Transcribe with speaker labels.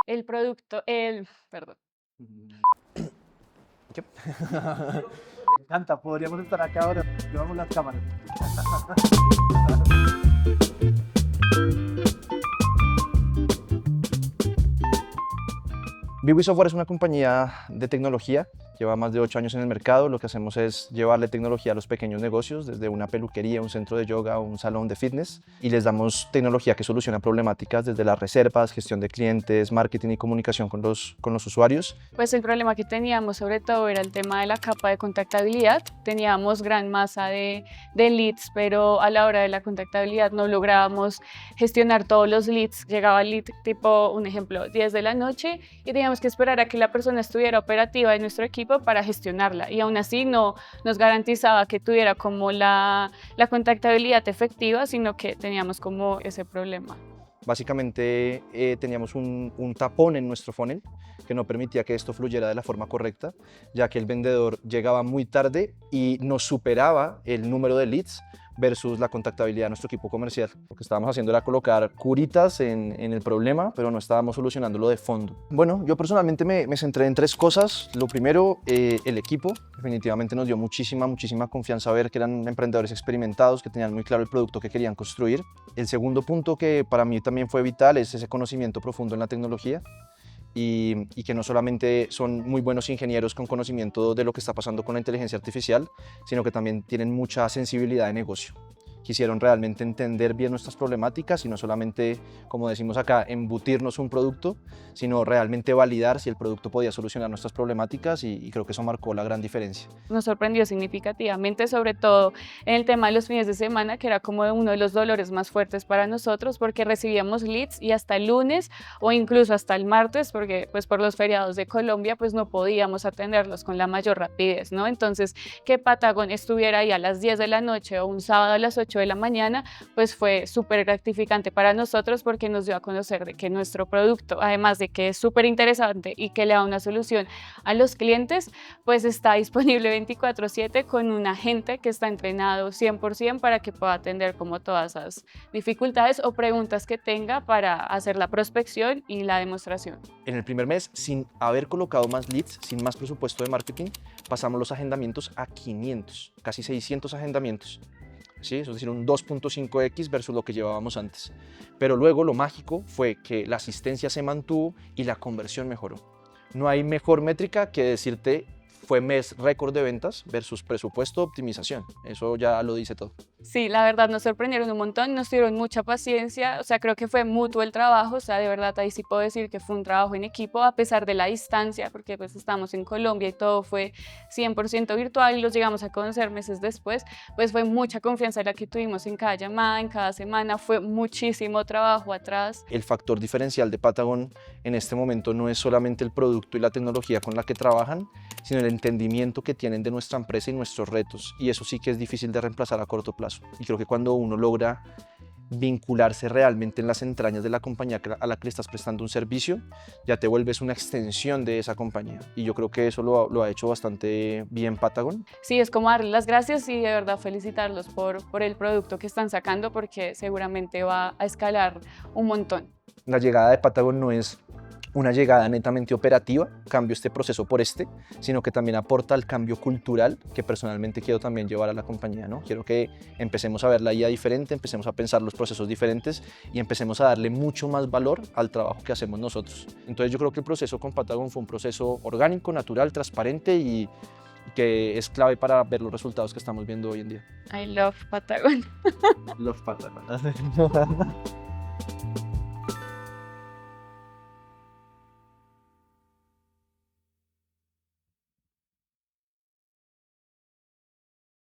Speaker 1: El producto, perdón.
Speaker 2: ¿Qué? Me encanta, podríamos estar acá ahora. Llevamos las cámaras. Vivo Software es una compañía de tecnología, lleva más de 8 años en el mercado. Lo que hacemos es llevarle tecnología a los pequeños negocios, desde una peluquería, un centro de yoga o un salón de fitness, y les damos tecnología que soluciona problemáticas desde las reservas, gestión de clientes, marketing y comunicación con los usuarios.
Speaker 1: Pues el problema que teníamos sobre todo era el tema de la capa de contactabilidad. Teníamos gran masa de leads, pero a la hora de la contactabilidad no lográbamos gestionar todos los leads. Llegaba el lead tipo, un ejemplo, 10 de la noche y teníamos que esperar a que la persona estuviera operativa en nuestro equipo para gestionarla. Y aún así no nos garantizaba que tuviera como la contactabilidad efectiva, sino que teníamos como ese problema.
Speaker 2: Básicamente teníamos un tapón en nuestro funnel que no permitía que esto fluyera de la forma correcta, ya que el vendedor llegaba muy tarde y nos superaba el número de leads versus la contactabilidad de nuestro equipo comercial. Lo que estábamos haciendo era colocar curitas en el problema, pero no estábamos solucionándolo de fondo. Bueno, yo personalmente me centré en 3 cosas. Lo primero, el equipo. Definitivamente nos dio muchísima confianza ver que eran emprendedores experimentados, que tenían muy claro el producto que querían construir. El segundo punto, que para mí también fue vital, es ese conocimiento profundo en la tecnología. Y que no solamente son muy buenos ingenieros con conocimiento de lo que está pasando con la inteligencia artificial, sino que también tienen mucha sensibilidad de negocio. Quisieron realmente entender bien nuestras problemáticas y no solamente, como decimos acá, embutirnos un producto, sino realmente validar si el producto podía solucionar nuestras problemáticas y creo que eso marcó la gran diferencia.
Speaker 1: Nos sorprendió significativamente, sobre todo en el tema de los fines de semana, que era como uno de los dolores más fuertes para nosotros, porque recibíamos leads y hasta el lunes o incluso hasta el martes, porque pues por los feriados de Colombia pues no podíamos atenderlos con la mayor rapidez, ¿no? Entonces, que Patagon estuviera ahí a las 10 de la noche o un sábado a las 8 de la mañana, pues fue súper gratificante para nosotros porque nos dio a conocer de que nuestro producto, además de que es súper interesante y que le da una solución a los clientes, pues está disponible 24/7 con un agente que está entrenado 100% para que pueda atender como todas esas dificultades o preguntas que tenga para hacer la prospección y la demostración.
Speaker 2: En el primer mes, sin haber colocado más leads, sin más presupuesto de marketing, pasamos los agendamientos a 500, casi 600 agendamientos. ¿Sí? Eso es decir, un 2.5x versus lo que llevábamos antes. Pero luego lo mágico fue que la asistencia se mantuvo y la conversión mejoró. No hay mejor métrica que decirte fue mes récord de ventas versus presupuesto optimización. Eso ya lo dice todo.
Speaker 1: Sí, la verdad nos sorprendieron un montón, nos dieron mucha paciencia, o sea, creo que fue mutuo el trabajo, o sea, de verdad ahí sí puedo decir que fue un trabajo en equipo a pesar de la distancia, porque pues estamos en Colombia y todo fue 100% virtual y los llegamos a conocer meses después, pues fue mucha confianza la que tuvimos en cada llamada, en cada semana, fue muchísimo trabajo atrás.
Speaker 2: El factor diferencial de Patagon en este momento no es solamente el producto y la tecnología con la que trabajan, sino el entendimiento que tienen de nuestra empresa y nuestros retos, y eso sí que es difícil de reemplazar a corto plazo. Y creo que cuando uno logra vincularse realmente en las entrañas de la compañía a la que le estás prestando un servicio, ya te vuelves una extensión de esa compañía. Y yo creo que eso lo ha hecho bastante bien Patagon.
Speaker 1: Sí, es como darles las gracias y de verdad felicitarlos por el producto que están sacando porque seguramente va a escalar un montón.
Speaker 2: La llegada de Patagon no es una llegada netamente operativa, cambio este proceso por sino que también aporta al cambio cultural que personalmente quiero también llevar a la compañía, ¿no? Quiero que empecemos a ver la IA diferente, empecemos a pensar los procesos diferentes y empecemos a darle mucho más valor al trabajo que hacemos nosotros. Entonces yo creo que el proceso con Patagon fue un proceso orgánico, natural, transparente y que es clave para ver los resultados que estamos viendo hoy en día.
Speaker 1: I love Patagon.
Speaker 2: Love Patagon.